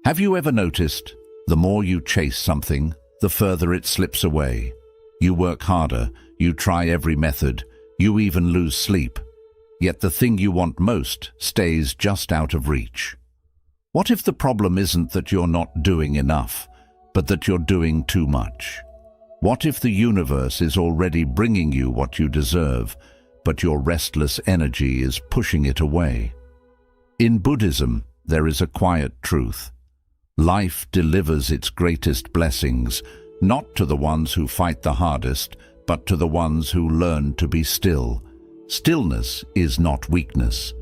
Have you ever noticed, the more you chase something, the further it slips away? You work harder, you try every method, you even lose sleep. Yet the thing you want most stays just out of reach. What if the problem isn't that you're not doing enough, but that you're doing too much? What if the universe is already bringing you what you deserve, but your restless energy is pushing it away? In Buddhism, there is a quiet truth. Life delivers its greatest blessings, not to the ones who fight the hardest, but to the ones who learn to be still. Stillness is not weakness.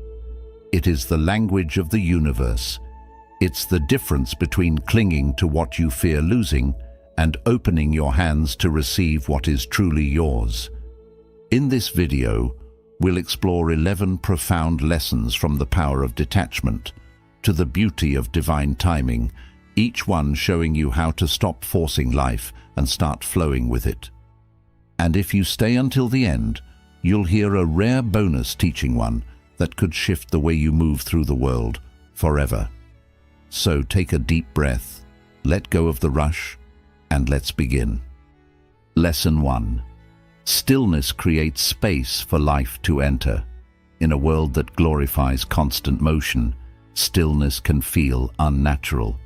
It is the language of the universe. It's the difference between clinging to what you fear losing and opening your hands to receive what is truly yours. In this video, we'll explore 11 profound lessons from the power of detachment to the beauty of divine timing, each one showing you how to stop forcing life and start flowing with it. And if you stay until the end, you'll hear a rare bonus teaching one that could shift the way you move through the world forever. So take a deep breath, let go of the rush, and let's begin. Lesson 1. Stillness creates space for life to enter. In a world that glorifies constant motion, stillness can feel unnatural.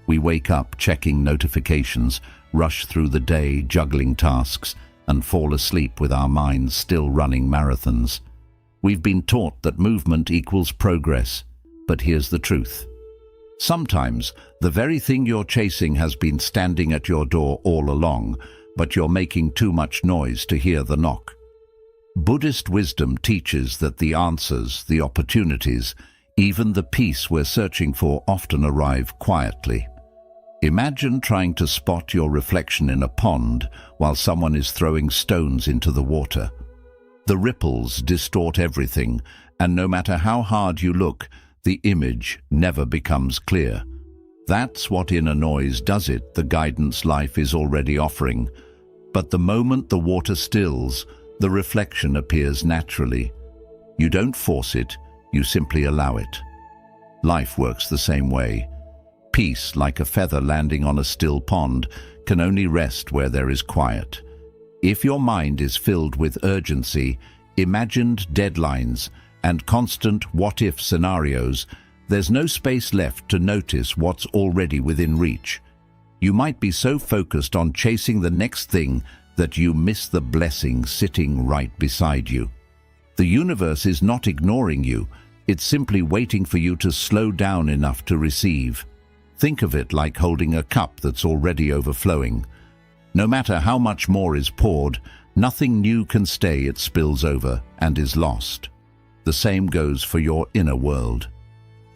We wake up checking notifications, rush through the day juggling tasks, and fall asleep with our minds still running marathons. We've been taught that movement equals progress, but here's the truth. Sometimes, the very thing you're chasing has been standing at your door all along, but you're making too much noise to hear the knock. Buddhist wisdom teaches that the answers, the opportunities, even the peace we're searching for often arrive quietly. Imagine trying to spot your reflection in a pond while someone is throwing stones into the water. The ripples distort everything, and no matter how hard you look, the image never becomes clear. That's what inner noise does it, the guidance life is already offering. But the moment the water stills, the reflection appears naturally. You don't force it, you simply allow it. Life works the same way. Peace, like a feather landing on a still pond, can only rest where there is quiet. If your mind is filled with urgency, imagined deadlines, and constant what-if scenarios, there's no space left to notice what's already within reach. You might be so focused on chasing the next thing that you miss the blessing sitting right beside you. The universe is not ignoring you, it's simply waiting for you to slow down enough to receive. Think of it like holding a cup that's already overflowing. No matter how much more is poured, nothing new can stay, it spills over and is lost. The same goes for your inner world.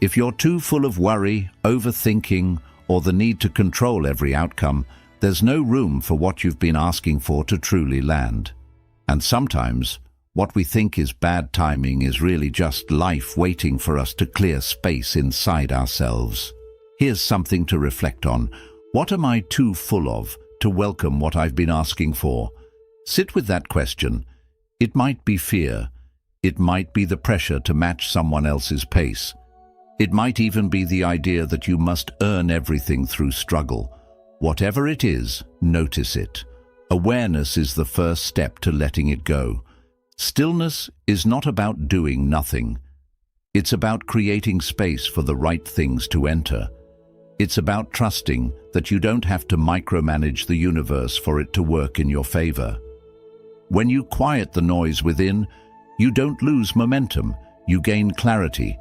If you're too full of worry, overthinking, or the need to control every outcome, there's no room for what you've been asking for to truly land. And sometimes, what we think is bad timing is really just life waiting for us to clear space inside ourselves. Here's something to reflect on. What am I too full of to welcome what I've been asking for? Sit with that question. It might be fear. It might be the pressure to match someone else's pace. It might even be the idea that you must earn everything through struggle. Whatever it is, notice it. Awareness is the first step to letting it go. Stillness is not about doing nothing. It's about creating space for the right things to enter. It's about trusting that you don't have to micromanage the universe for it to work in your favor. When you quiet the noise within, you don't lose momentum, you gain clarity,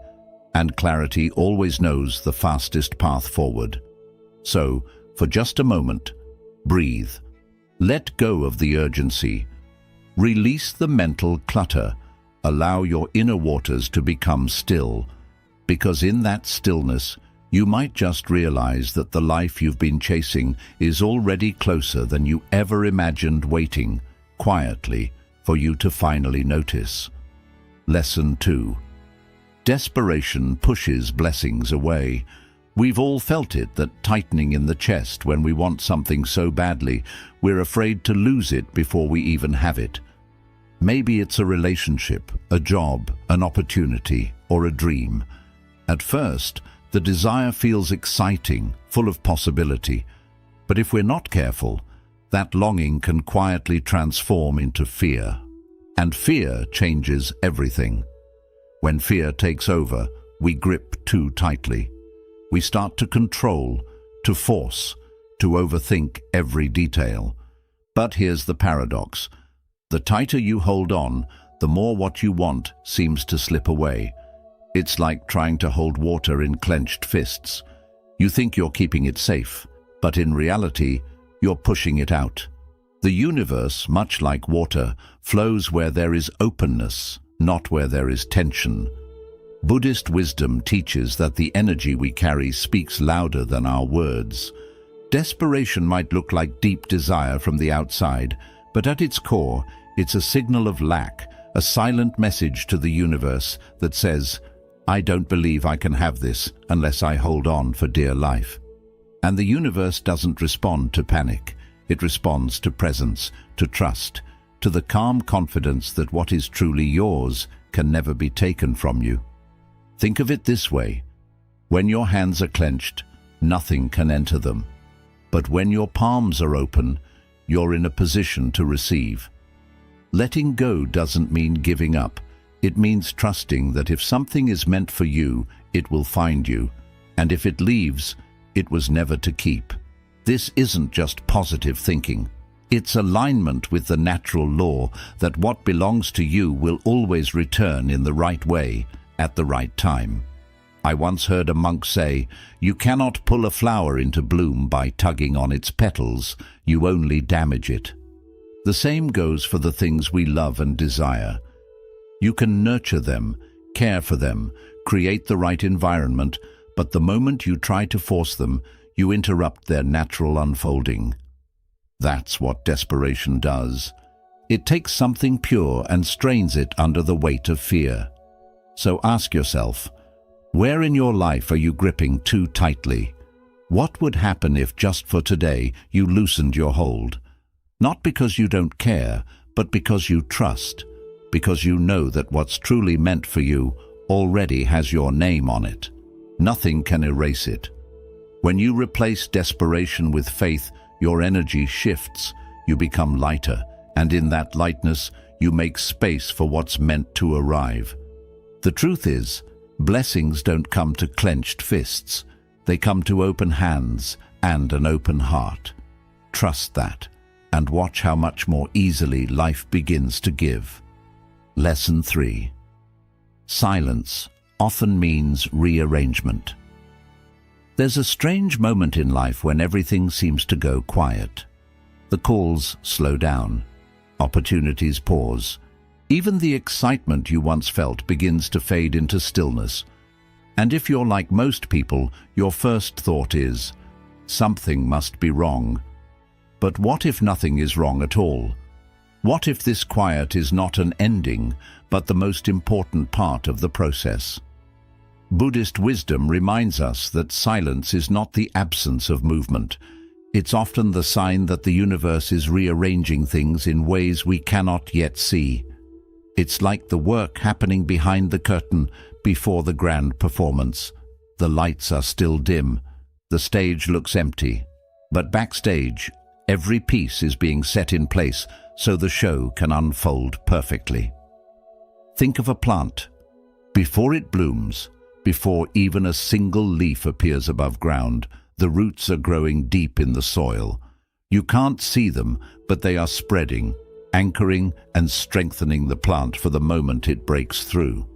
and clarity always knows the fastest path forward. So, for just a moment, breathe. Let go of the urgency. Release the mental clutter. Allow your inner waters to become still, because in that stillness, you might just realize that the life you've been chasing is already closer than you ever imagined, waiting quietly for you to finally notice. Lesson 2. Desperation pushes blessings away. We've all felt it, that tightening in the chest when we want something so badly, we're afraid to lose it before we even have it. Maybe it's a relationship, a job, an opportunity, or a dream. At first, The desire feels exciting, full of possibility. But if we're not careful, that longing can quietly transform into fear. And fear changes everything. When fear takes over, we grip too tightly. We start to control, to force, to overthink every detail. But here's the paradox. The tighter you hold on, the more what you want seems to slip away. It's like trying to hold water in clenched fists. You think you're keeping it safe, but in reality, you're pushing it out. The universe, much like water, flows where there is openness, not where there is tension. Buddhist wisdom teaches that the energy we carry speaks louder than our words. Desperation might look like deep desire from the outside, but at its core, it's a signal of lack, a silent message to the universe that says, "I don't believe I can have this unless I hold on for dear life." And the universe doesn't respond to panic. It responds to presence, to trust, to the calm confidence that what is truly yours can never be taken from you. Think of it this way. When your hands are clenched, nothing can enter them. But when your palms are open, you're in a position to receive. Letting go doesn't mean giving up. It means trusting that if something is meant for you, it will find you. And if it leaves, it was never to keep. This isn't just positive thinking. It's alignment with the natural law that what belongs to you will always return in the right way, at the right time. I once heard a monk say, "You cannot pull a flower into bloom by tugging on its petals, you only damage it." The same goes for the things we love and desire. You can nurture them, care for them, create the right environment, but the moment you try to force them, you interrupt their natural unfolding. That's what desperation does. It takes something pure and strains it under the weight of fear. So ask yourself, where in your life are you gripping too tightly? What would happen if just for today you loosened your hold? Not because you don't care, but because you trust, because you know that what's truly meant for you already has your name on it. Nothing can erase it. When you replace desperation with faith, your energy shifts, you become lighter, and in that lightness, you make space for what's meant to arrive. The truth is, blessings don't come to clenched fists. They come to open hands and an open heart. Trust that, and watch how much more easily life begins to give. Lesson 3. Silence often means rearrangement. There's a strange moment in life when everything seems to go quiet. The calls slow down. Opportunities pause. Even the excitement you once felt begins to fade into stillness. And if you're like most people, your first thought is, something must be wrong. But what if nothing is wrong at all? What if this quiet is not an ending, but the most important part of the process? Buddhist wisdom reminds us that silence is not the absence of movement. It's often the sign that the universe is rearranging things in ways we cannot yet see. It's like the work happening behind the curtain before the grand performance. The lights are still dim. The stage looks empty. But backstage, every piece is being set in place so the show can unfold perfectly. Think of a plant. Before it blooms, before even a single leaf appears above ground, the roots are growing deep in the soil. You can't see them, but they are spreading, anchoring and strengthening the plant for the moment it breaks through.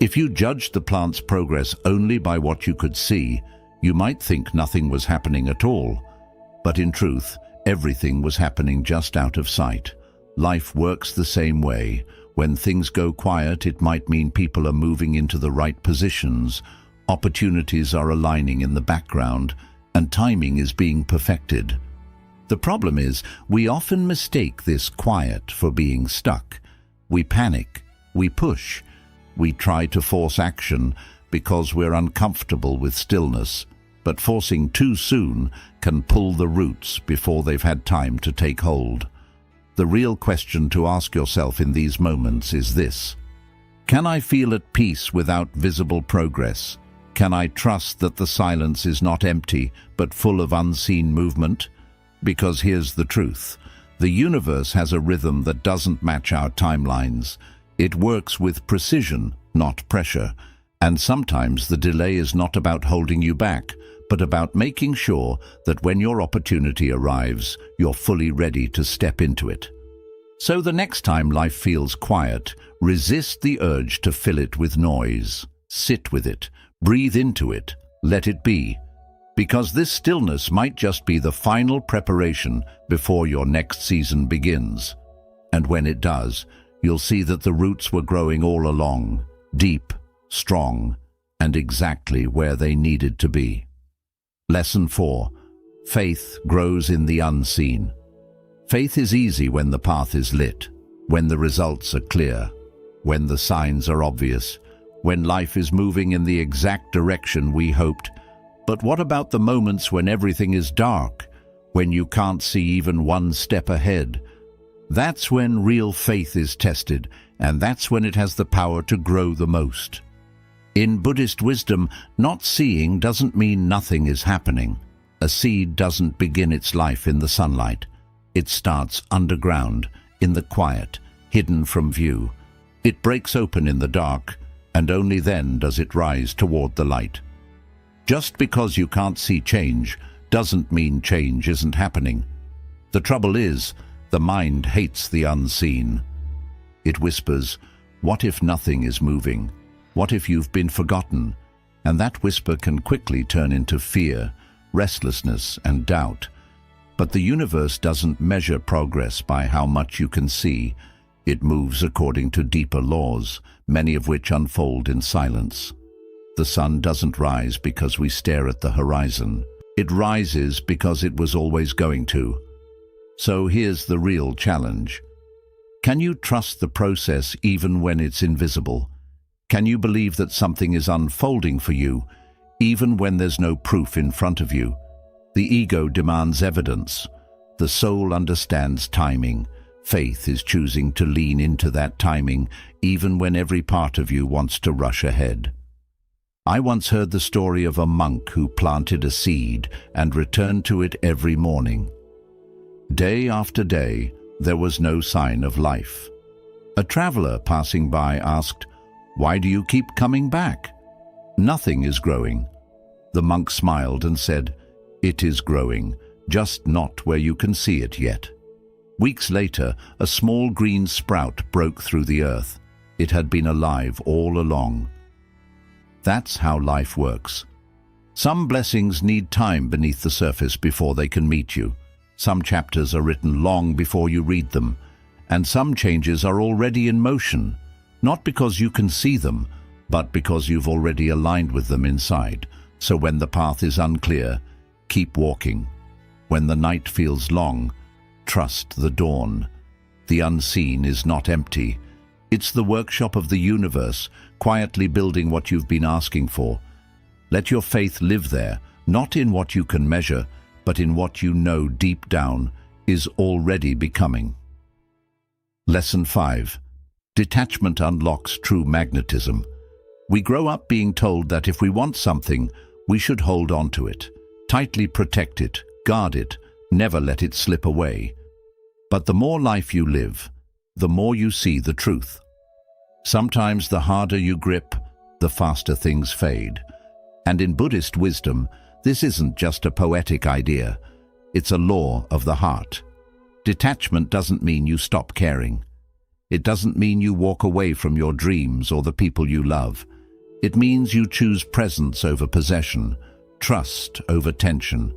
If you judged the plant's progress only by what you could see, you might think nothing was happening at all. But in truth, everything was happening just out of sight. Life works the same way. When things go quiet, it might mean people are moving into the right positions, opportunities are aligning in the background, and timing is being perfected. The problem is, we often mistake this quiet for being stuck. We panic, we push, we try to force action because we're uncomfortable with stillness. But forcing too soon can pull the roots before they've had time to take hold. The real question to ask yourself in these moments is this: can I feel at peace without visible progress? Can I trust that the silence is not empty, but full of unseen movement? Because here's the truth. The universe has a rhythm that doesn't match our timelines. It works with precision, not pressure. And sometimes the delay is not about holding you back, but about making sure that when your opportunity arrives, you're fully ready to step into it. So the next time life feels quiet, resist the urge to fill it with noise. Sit with it, breathe into it, let it be. Because this stillness might just be the final preparation before your next season begins. And when it does, you'll see that the roots were growing all along, deep, strong, and exactly where they needed to be. Lesson 4. Faith grows in the unseen. Faith is easy when the path is lit, when the results are clear, when the signs are obvious, when life is moving in the exact direction we hoped. But what about the moments when everything is dark, when you can't see even one step ahead? That's when real faith is tested, and that's when it has the power to grow the most. In Buddhist wisdom, not seeing doesn't mean nothing is happening. A seed doesn't begin its life in the sunlight. It starts underground, in the quiet, hidden from view. It breaks open in the dark, and only then does it rise toward the light. Just because you can't see change doesn't mean change isn't happening. The trouble is, the mind hates the unseen. It whispers, "What if nothing is moving? What if you've been forgotten?" And that whisper can quickly turn into fear, restlessness, and doubt. But the universe doesn't measure progress by how much you can see. It moves according to deeper laws, many of which unfold in silence. The sun doesn't rise because we stare at the horizon. It rises because it was always going to. So here's the real challenge. Can you trust the process even when it's invisible? Can you believe that something is unfolding for you, even when there's no proof in front of you? The ego demands evidence. The soul understands timing. Faith is choosing to lean into that timing, even when every part of you wants to rush ahead. I once heard the story of a monk who planted a seed and returned to it every morning. Day after day, there was no sign of life. A traveler passing by asked, "Why do you keep coming back?" "Nothing is growing." The monk smiled and said, "It is growing, just not where you can see it yet." Weeks later, a small green sprout broke through the earth. It had been alive all along. That's how life works. Some blessings need time beneath the surface before they can meet you. Some chapters are written long before you read them, and some changes are already in motion, not because you can see them, but because you've already aligned with them inside. So when the path is unclear, keep walking. When the night feels long, trust the dawn. The unseen is not empty. It's the workshop of the universe, quietly building what you've been asking for. Let your faith live there, not in what you can measure, but in what you know deep down is already becoming. Lesson 5. Detachment unlocks true magnetism. We grow up being told that if we want something, we should hold on to it, tightly protect it, guard it, never let it slip away. But the more life you live, the more you see the truth. Sometimes the harder you grip, the faster things fade. And in Buddhist wisdom, this isn't just a poetic idea. It's a law of the heart. Detachment doesn't mean you stop caring. It doesn't mean you walk away from your dreams or the people you love. It means you choose presence over possession, trust over tension.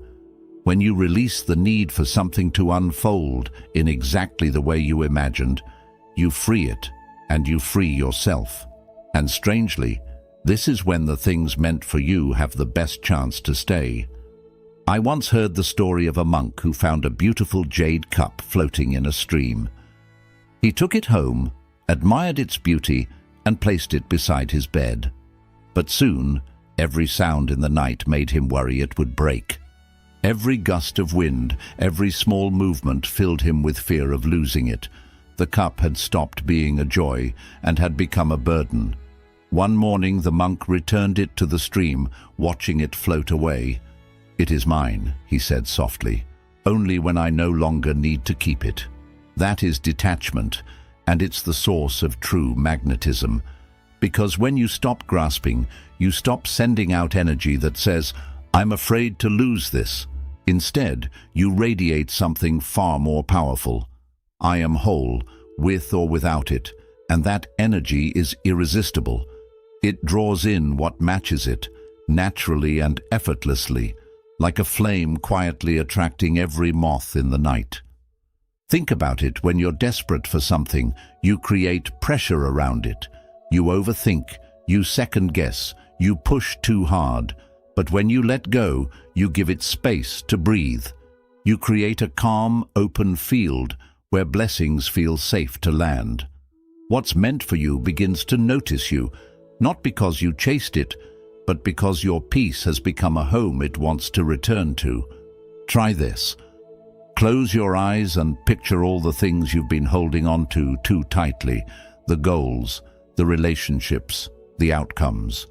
When you release the need for something to unfold in exactly the way you imagined, you free it, and you free yourself. And strangely, this is when the things meant for you have the best chance to stay. I once heard the story of a monk who found a beautiful jade cup floating in a stream. He took it home, admired its beauty, and placed it beside his bed. But soon, every sound in the night made him worry it would break. Every gust of wind, every small movement filled him with fear of losing it. The cup had stopped being a joy and had become a burden. One morning the monk returned it to the stream, watching it float away. "It is mine," he said softly, "only when I no longer need to keep it." That is detachment, and it's the source of true magnetism. Because when you stop grasping, you stop sending out energy that says, "I'm afraid to lose this." Instead, you radiate something far more powerful. "I am whole, with or without it," and that energy is irresistible. It draws in what matches it, naturally and effortlessly, like a flame quietly attracting every moth in the night. Think about it. When you're desperate for something, you create pressure around it. You overthink, you second-guess, you push too hard. But when you let go, you give it space to breathe. You create a calm, open field where blessings feel safe to land. What's meant for you begins to notice you, not because you chased it, but because your peace has become a home it wants to return to. Try this. Close your eyes and picture all the things you've been holding on to too tightly, the goals, the relationships, the outcomes.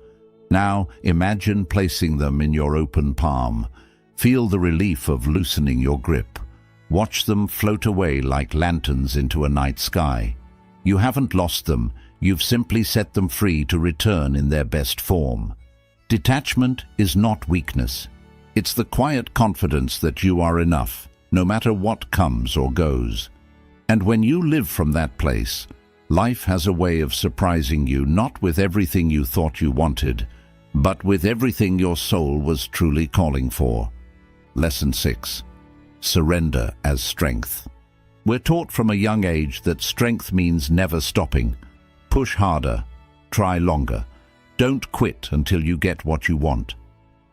Now imagine placing them in your open palm. Feel the relief of loosening your grip. Watch them float away like lanterns into a night sky. You haven't lost them, you've simply set them free to return in their best form. Detachment is not weakness. It's the quiet confidence that you are enough, no matter what comes or goes. And when you live from that place, life has a way of surprising you, not with everything you thought you wanted, but with everything your soul was truly calling for. Lesson 6. Surrender as strength. We're taught from a young age that strength means never stopping. Push harder, try longer. Don't quit until you get what you want.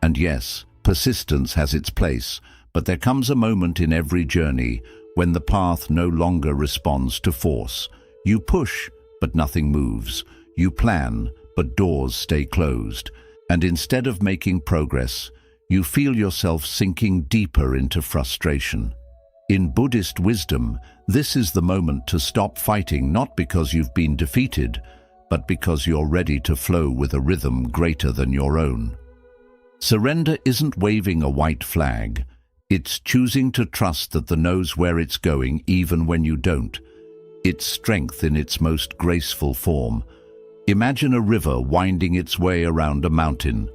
And yes, persistence has its place, but there comes a moment in every journey when the path no longer responds to force. You push, but nothing moves. You plan, but doors stay closed. And instead of making progress, you feel yourself sinking deeper into frustration. In Buddhist wisdom, this is the moment to stop fighting, not because you've been defeated, but because you're ready to flow with a rhythm greater than your own. Surrender isn't waving a white flag. It's choosing to trust that the knows where it's going even when you don't. It's strength in its most graceful form. Imagine a river winding its way around a mountain.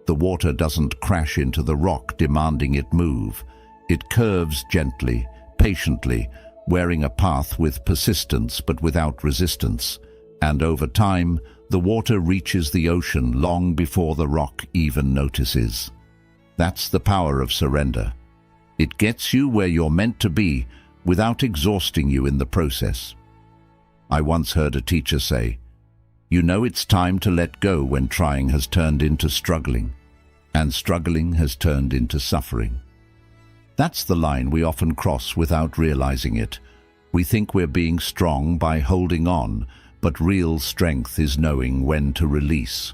The water doesn't crash into the rock demanding it move. It curves gently, patiently, wearing a path with persistence but without resistance. And over time, the water reaches the ocean long before the rock even notices. That's the power of surrender. It gets you where you're meant to be without exhausting you in the process. I once heard a teacher say, "You know it's time to let go when trying has turned into struggling, and struggling has turned into suffering." That's the line we often cross without realizing it. We think we're being strong by holding on, but real strength is knowing when to release.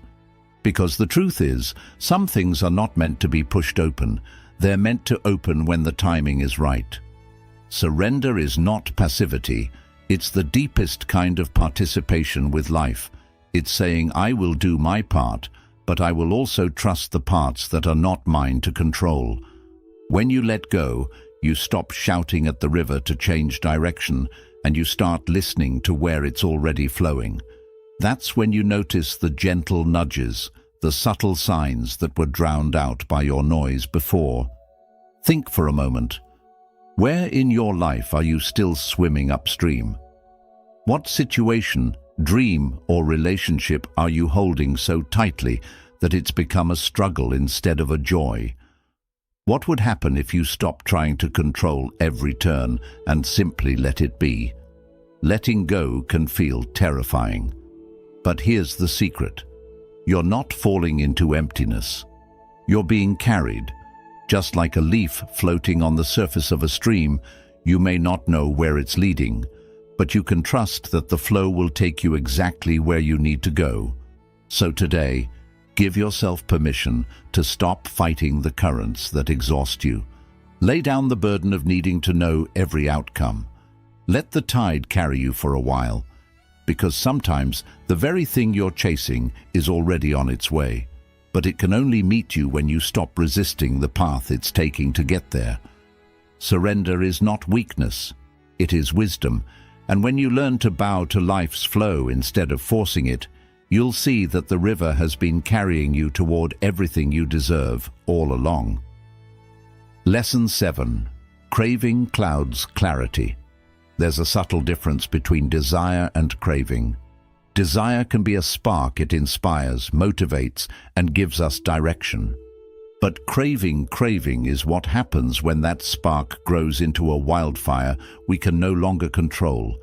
Because the truth is, some things are not meant to be pushed open. They're meant to open when the timing is right. Surrender is not passivity. It's the deepest kind of participation with life. It's saying, I will do my part, but I will also trust the parts that are not mine to control. When you let go, you stop shouting at the river to change direction, and you start listening to where it's already flowing. That's when you notice the gentle nudges, the subtle signs that were drowned out by your noise before. Think for a moment. Where in your life are you still swimming upstream? What situation, dream, or relationship are you holding so tightly that it's become a struggle instead of a joy? What would happen if you stopped trying to control every turn and simply let it be? Letting go can feel terrifying. But here's the secret. You're not falling into emptiness. You're being carried. Just like a leaf floating on the surface of a stream, you may not know where it's leading, but you can trust that the flow will take you exactly where you need to go. So today, give yourself permission to stop fighting the currents that exhaust you. Lay down the burden of needing to know every outcome. Let the tide carry you for a while. because sometimes the very thing you're chasing is already on its way. But it can only meet you when you stop resisting the path it's taking to get there. Surrender is not weakness, it is wisdom, and when you learn to bow to life's flow instead of forcing it, you'll see that the river has been carrying you toward everything you deserve all along. Lesson 7. Craving clouds clarity. There's a subtle difference between desire and craving. Desire can be a spark. It inspires, motivates, and gives us direction. But craving is what happens when that spark grows into a wildfire we can no longer control.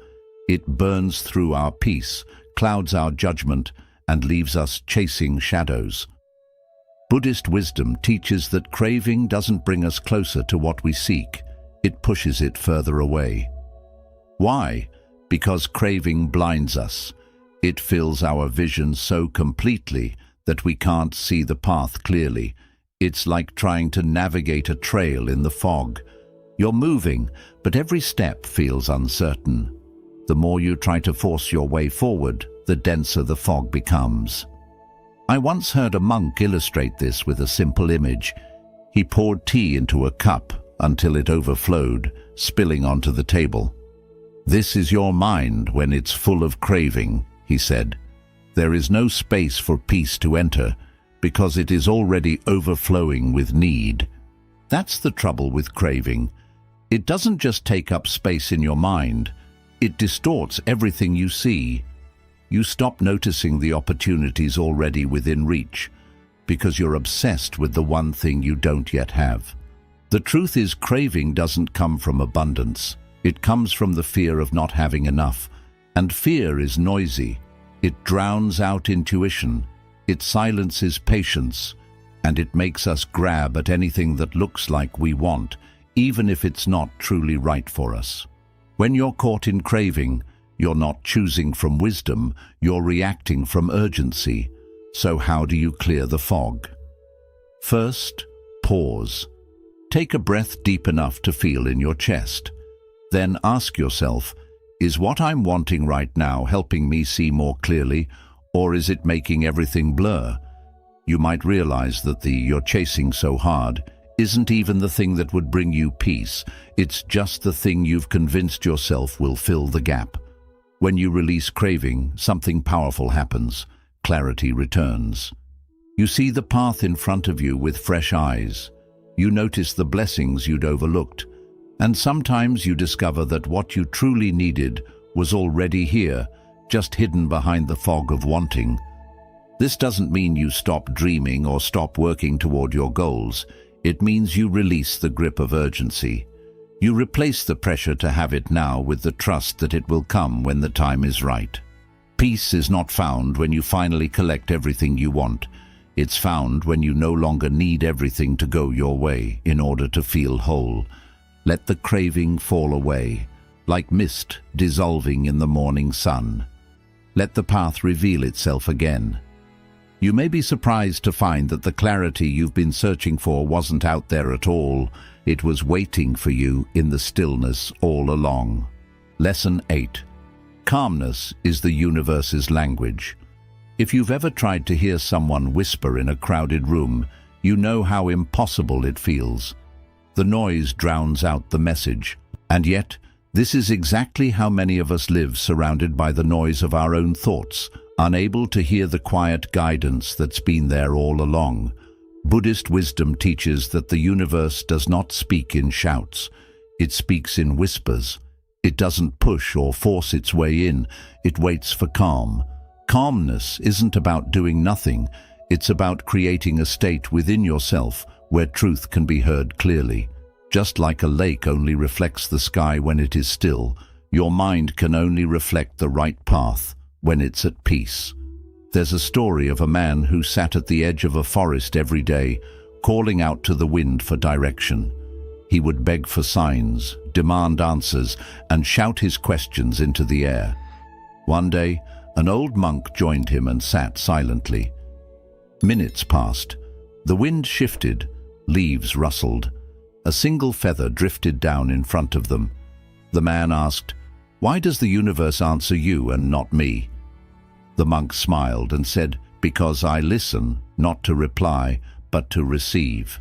It burns through our peace, clouds our judgment, and leaves us chasing shadows. Buddhist wisdom teaches that craving doesn't bring us closer to what we seek, it pushes it further away. Why? Because craving blinds us. It fills our vision so completely that we can't see the path clearly. It's like trying to navigate a trail in the fog. You're moving, but every step feels uncertain. The more you try to force your way forward, the denser the fog becomes. I once heard a monk illustrate this with a simple image. He poured tea into a cup until it overflowed, spilling onto the table. "This is your mind when it's full of craving," he said. "There is no space for peace to enter, because it is already overflowing with need." That's the trouble with craving. It doesn't just take up space in your mind, it distorts everything you see. You stop noticing the opportunities already within reach, because you're obsessed with the one thing you don't yet have. The truth is, craving doesn't come from abundance. It comes from the fear of not having enough. And fear is noisy. It drowns out intuition. It silences patience. And it makes us grab at anything that looks like we want, even if it's not truly right for us. When you're caught in craving, you're not choosing from wisdom, you're reacting from urgency. So how do you clear the fog? First, pause. Take a breath deep enough to feel in your chest. Then ask yourself, is what I'm wanting right now helping me see more clearly, or is it making everything blur? You might realize that the you're chasing so hard isn't even the thing that would bring you peace. It's just the thing you've convinced yourself will fill the gap. When you release craving, something powerful happens. Clarity returns. You see the path in front of you with fresh eyes. You notice the blessings you'd overlooked. And sometimes you discover that what you truly needed was already here, just hidden behind the fog of wanting. This doesn't mean you stop dreaming or stop working toward your goals. It means you release the grip of urgency. You replace the pressure to have it now with the trust that it will come when the time is right. Peace is not found when you finally collect everything you want. It's found when you no longer need everything to go your way in order to feel whole. Let the craving fall away, like mist dissolving in the morning sun. Let the path reveal itself again. You may be surprised to find that the clarity you've been searching for wasn't out there at all. It was waiting for you in the stillness all along. Lesson 8. Calmness is the universe's language. If you've ever tried to hear someone whisper in a crowded room, you know how impossible it feels. The noise drowns out the message, and yet this is exactly how many of us live, surrounded by the noise of our own thoughts, unable to hear the quiet guidance that's been there all along. Buddhist wisdom teaches that the universe does not speak in shouts. It speaks in whispers. It doesn't push or force its way in. It waits for calm. Calmness isn't about doing nothing. It's about creating a state within yourself where truth can be heard clearly. Just like a lake only reflects the sky when it is still, your mind can only reflect the right path when it's at peace. There's a story of a man who sat at the edge of a forest every day, calling out to the wind for direction. He would beg for signs, demand answers, and shout his questions into the air. One day, an old monk joined him and sat silently. Minutes passed. The wind shifted, leaves rustled. A single feather drifted down in front of them. The man asked, Why does the universe answer you and not me?" The monk smiled and said, "Because I listen, not to reply, but to receive."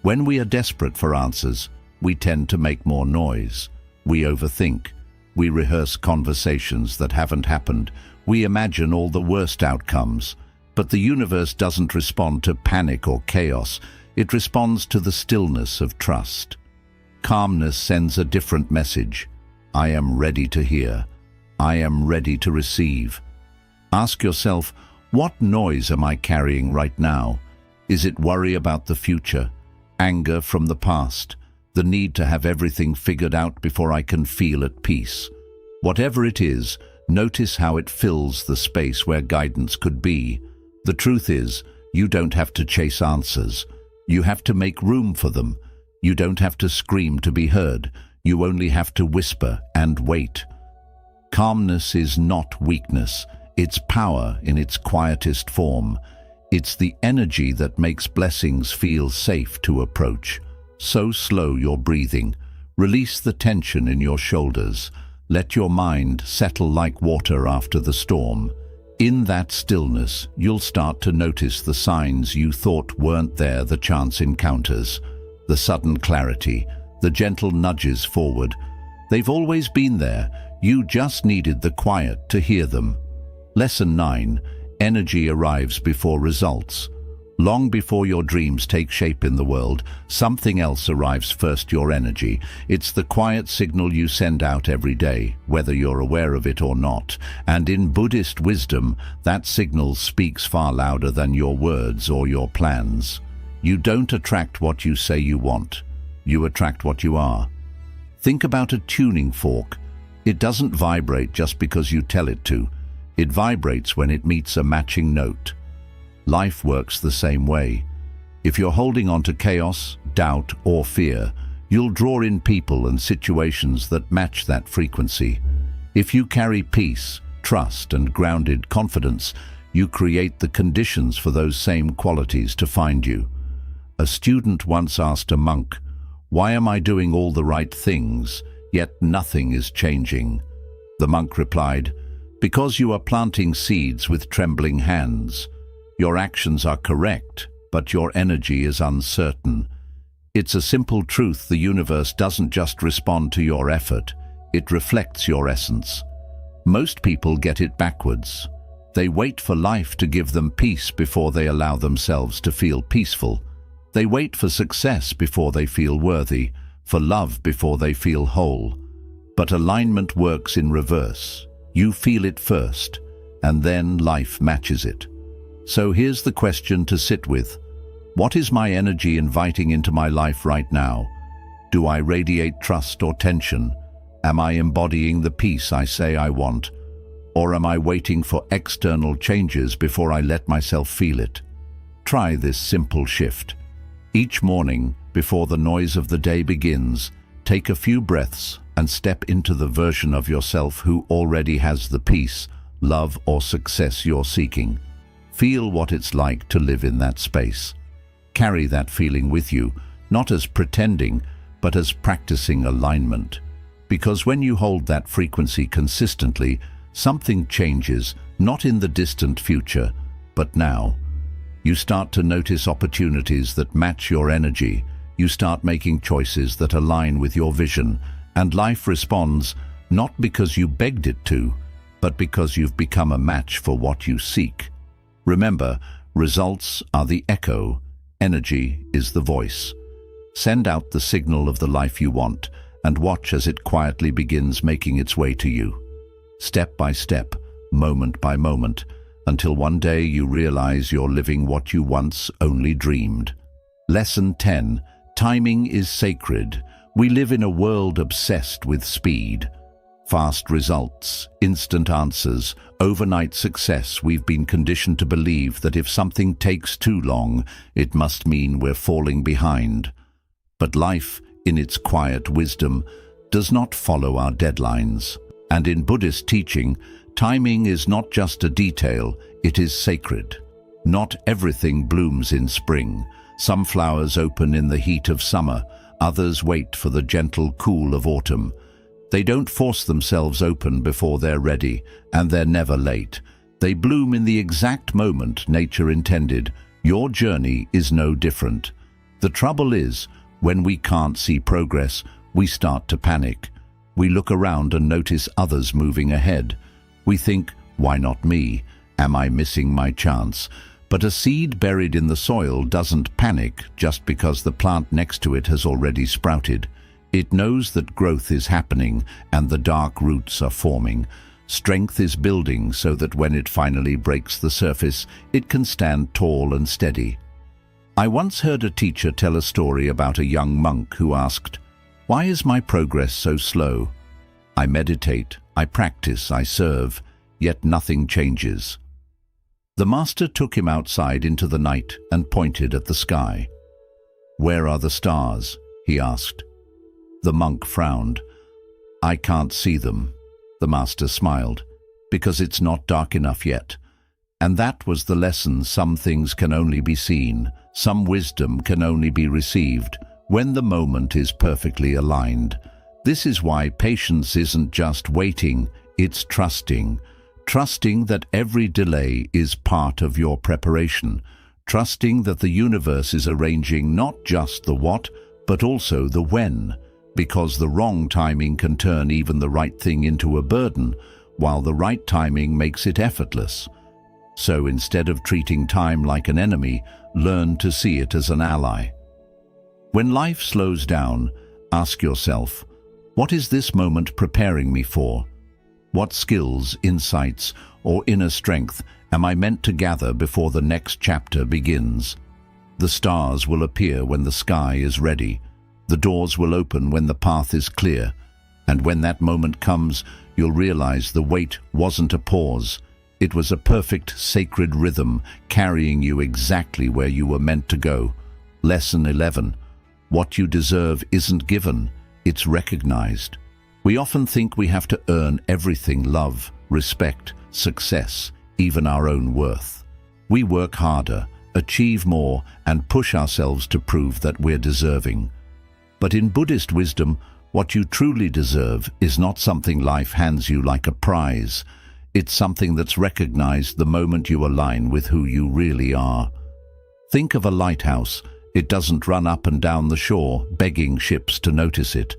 When we are desperate for answers, we tend to make more noise. We overthink. We rehearse conversations that haven't happened. We imagine all the worst outcomes. But the universe doesn't respond to panic or chaos. It responds to the stillness of trust. Calmness sends a different message. I am ready to hear. I am ready to receive. Ask yourself, what noise am I carrying right now? Is it worry about the future? Anger from the past? The need to have everything figured out before I can feel at peace? Whatever it is, notice how it fills the space where guidance could be. The truth is, you don't have to chase answers. You have to make room for them. You don't have to scream to be heard. You only have to whisper and wait. Calmness is not weakness. It's power in its quietest form. It's the energy that makes blessings feel safe to approach. So slow your breathing. Release the tension in your shoulders. Let your mind settle like water after the storm. In that stillness, you'll start to notice the signs you thought weren't there, the chance encounters, the sudden clarity, the gentle nudges forward. They've always been there. You just needed the quiet to hear them. Lesson 9. Energy arrives before results. Long before your dreams take shape in the world, something else arrives first: your energy. It's the quiet signal you send out every day, whether you're aware of it or not. And in Buddhist wisdom, that signal speaks far louder than your words or your plans. You don't attract what you say you want. You attract what you are. Think about a tuning fork. It doesn't vibrate just because you tell it to. It vibrates when it meets a matching note. Life works the same way. If you're holding on to chaos, doubt, or fear, you'll draw in people and situations that match that frequency. If you carry peace, trust, and grounded confidence, you create the conditions for those same qualities to find you. A student once asked a monk, "Why am I doing all the right things, yet nothing is changing?" The monk replied, "Because you are planting seeds with trembling hands. Your actions are correct, but your energy is uncertain." It's a simple truth: the universe doesn't just respond to your effort, it reflects your essence. Most people get it backwards. They wait for life to give them peace before they allow themselves to feel peaceful. They wait for success before they feel worthy, for love before they feel whole. But alignment works in reverse. You feel it first, and then life matches it. So here's the question to sit with. What is my energy inviting into my life right now? Do I radiate trust or tension? Am I embodying the peace I say I want? Or am I waiting for external changes before I let myself feel it? Try this simple shift. Each morning, before the noise of the day begins, take a few breaths and step into the version of yourself who already has the peace, love, or success you're seeking. Feel what it's like to live in that space. Carry that feeling with you, not as pretending, but as practicing alignment. Because when you hold that frequency consistently, something changes, not in the distant future, but now. You start to notice opportunities that match your energy. You start making choices that align with your vision, and life responds, not because you begged it to, but because you've become a match for what you seek. Remember, results are the echo, energy is the voice. Send out the signal of the life you want, and watch as it quietly begins making its way to you. Step by step, moment by moment, until one day you realize you're living what you once only dreamed. Lesson 10. Timing is sacred. We live in a world obsessed with speed. Fast results, instant answers, overnight success. We've been conditioned to believe that if something takes too long, it must mean we're falling behind. But life, in its quiet wisdom, does not follow our deadlines. And in Buddhist teaching, timing is not just a detail, it is sacred. Not everything blooms in spring. Some flowers open in the heat of summer, others wait for the gentle cool of autumn. They don't force themselves open before they're ready, and they're never late. They bloom in the exact moment nature intended. Your journey is no different. The trouble is, when we can't see progress, we start to panic. We look around and notice others moving ahead. We think, why not me? Am I missing my chance? But a seed buried in the soil doesn't panic just because the plant next to it has already sprouted. It knows that growth is happening and the dark roots are forming. Strength is building so that when it finally breaks the surface, it can stand tall and steady. I once heard a teacher tell a story about a young monk who asked, "Why is my progress so slow? I meditate, I practice, I serve, yet nothing changes." The master took him outside into the night and pointed at the sky. "Where are the stars?" he asked. The monk frowned. "I can't see them." The master smiled. "Because it's not dark enough yet." And that was the lesson. Some things can only be seen. Some wisdom can only be received when the moment is perfectly aligned. This is why patience isn't just waiting, it's trusting. Trusting that every delay is part of your preparation. Trusting that the universe is arranging not just the what, but also the when. Because the wrong timing can turn even the right thing into a burden, while the right timing makes it effortless. So instead of treating time like an enemy, learn to see it as an ally. When life slows down, ask yourself, what is this moment preparing me for? What skills, insights, or inner strength am I meant to gather before the next chapter begins? The stars will appear when the sky is ready. The doors will open when the path is clear. And when that moment comes, you'll realize the wait wasn't a pause. It was a perfect, sacred rhythm carrying you exactly where you were meant to go. Lesson 11. What you deserve isn't given, it's recognized. We often think we have to earn everything: love, respect, success, even our own worth. We work harder, achieve more, and push ourselves to prove that we're deserving. But in Buddhist wisdom, what you truly deserve is not something life hands you like a prize. It's something that's recognized the moment you align with who you really are. Think of a lighthouse. It doesn't run up and down the shore, begging ships to notice it.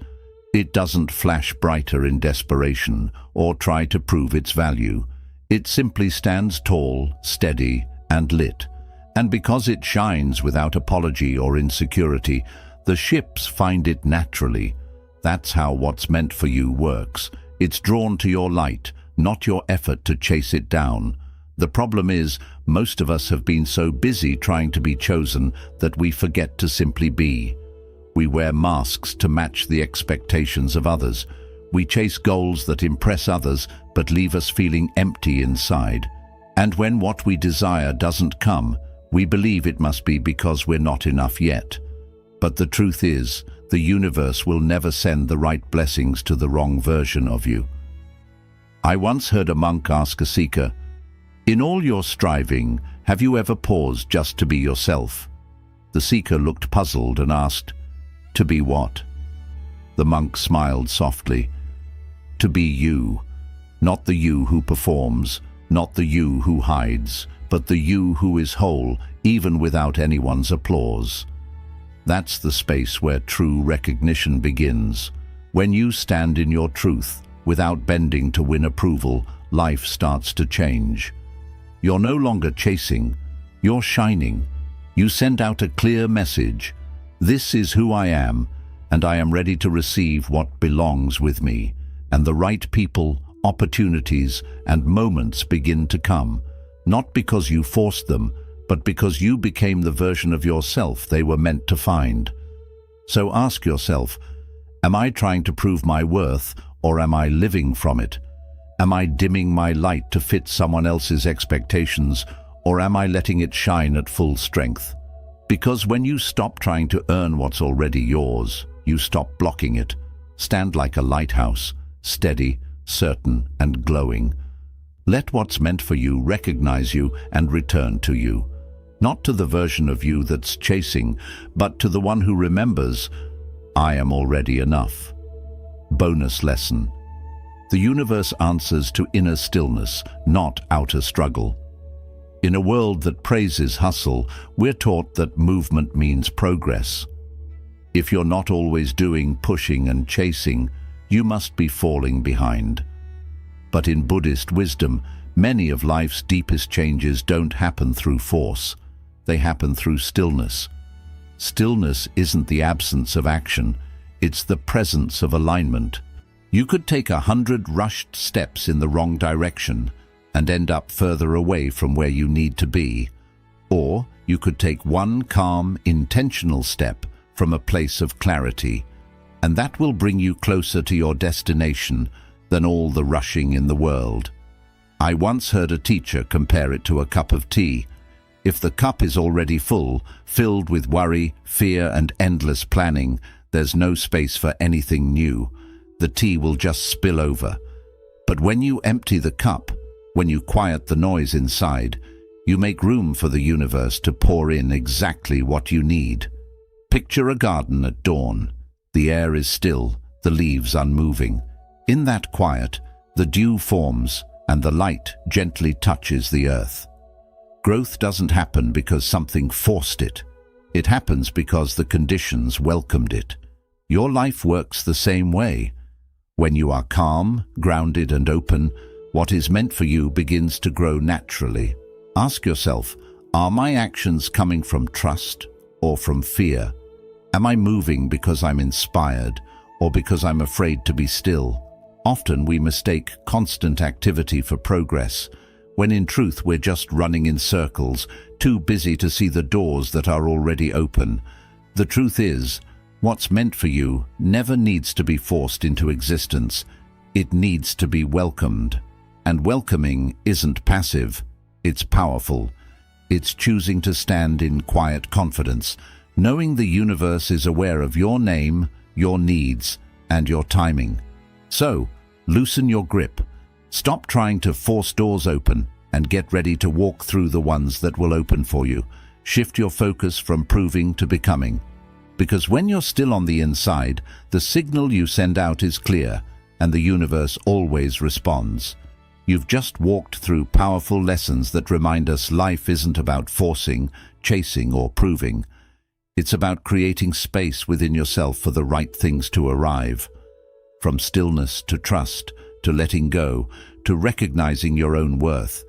It doesn't flash brighter in desperation or try to prove its value. It simply stands tall, steady, and lit. And because it shines without apology or insecurity, the ships find it naturally. That's how what's meant for you works. It's drawn to your light, not your effort to chase it down. The problem is, most of us have been so busy trying to be chosen that we forget to simply be. We wear masks to match the expectations of others. We chase goals that impress others but leave us feeling empty inside. And when what we desire doesn't come, we believe it must be because we're not enough yet. But the truth is, the universe will never send the right blessings to the wrong version of you. I once heard a monk ask a seeker, "In all your striving, have you ever paused just to be yourself?" The seeker looked puzzled and asked, "To be what?" The monk smiled softly. "To be you. Not the you who performs, not the you who hides, but the you who is whole, even without anyone's applause." That's the space where true recognition begins. When you stand in your truth, without bending to win approval, life starts to change. You're no longer chasing, you're shining. You send out a clear message. This is who I am, and I am ready to receive what belongs with me. And the right people, opportunities, and moments begin to come, not because you forced them, but because you became the version of yourself they were meant to find. So ask yourself, am I trying to prove my worth, or am I living from it? Am I dimming my light to fit someone else's expectations, or am I letting it shine at full strength? Because when you stop trying to earn what's already yours, you stop blocking it. Stand like a lighthouse, steady, certain, and glowing. Let what's meant for you recognize you and return to you. Not to the version of you that's chasing, but to the one who remembers, I am already enough. bonus lesson. The universe answers to inner stillness, not outer struggle. In a world that praises hustle, we're taught that movement means progress. If you're not always doing, pushing and chasing, you must be falling behind. But in Buddhist wisdom, many of life's deepest changes don't happen through force. They happen through stillness. Stillness isn't the absence of action, it's the presence of alignment. You could take 100 rushed steps in the wrong direction and end up further away from where you need to be. Or you could take one calm, intentional step from a place of clarity, and that will bring you closer to your destination than all the rushing in the world. I once heard a teacher compare it to a cup of tea. If the cup is already full, filled with worry, fear and endless planning, there's no space for anything new. The tea will just spill over. But when you empty the cup, when you quiet the noise inside, you make room for the universe to pour in exactly what you need. Picture a garden at dawn. The air is still, the leaves unmoving. In that quiet, the dew forms and the light gently touches the earth. Growth doesn't happen because something forced it. It happens because the conditions welcomed it. Your life works the same way. When you are calm, grounded and open, what is meant for you begins to grow naturally. Ask yourself, are my actions coming from trust or from fear? Am I moving because I'm inspired or because I'm afraid to be still? Often we mistake constant activity for progress, when in truth we're just running in circles, too busy to see the doors that are already open. The truth is, what's meant for you never needs to be forced into existence. It needs to be welcomed. And welcoming isn't passive, it's powerful. It's choosing to stand in quiet confidence, knowing the universe is aware of your name, your needs, and your timing. So, loosen your grip. Stop trying to force doors open and get ready to walk through the ones that will open for you. Shift your focus from proving to becoming. Because when you're still on the inside, the signal you send out is clear, and the universe always responds. You've just walked through powerful lessons that remind us life isn't about forcing, chasing, or proving. It's about creating space within yourself for the right things to arrive. From stillness to trust, to letting go, to recognizing your own worth.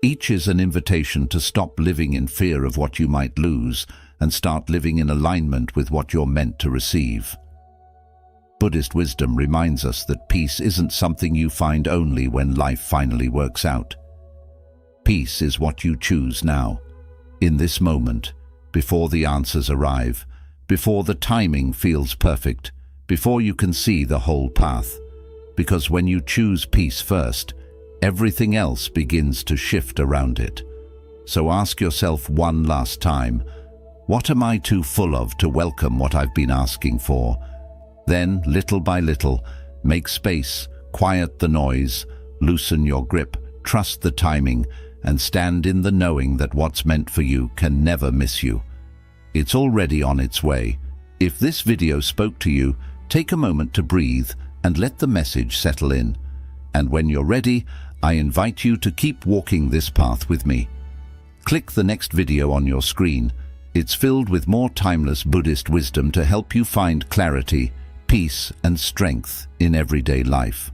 Each is an invitation to stop living in fear of what you might lose and start living in alignment with what you're meant to receive. Buddhist wisdom reminds us that peace isn't something you find only when life finally works out. Peace is what you choose now, in this moment, before the answers arrive, before the timing feels perfect, before you can see the whole path. Because when you choose peace first, everything else begins to shift around it. So ask yourself one last time, what am I too full of to welcome what I've been asking for? Then, little by little, make space, quiet the noise, loosen your grip, trust the timing, and stand in the knowing that what's meant for you can never miss you. It's already on its way. If this video spoke to you, take a moment to breathe and let the message settle in. And when you're ready, I invite you to keep walking this path with me. Click the next video on your screen. It's filled with more timeless Buddhist wisdom to help you find clarity, peace, and strength in everyday life.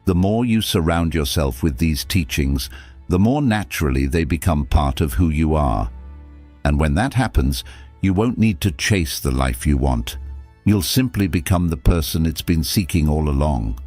The more you surround yourself with these teachings, the more naturally they become part of who you are. And when that happens, you won't need to chase the life you want. You'll simply become the person it's been seeking all along.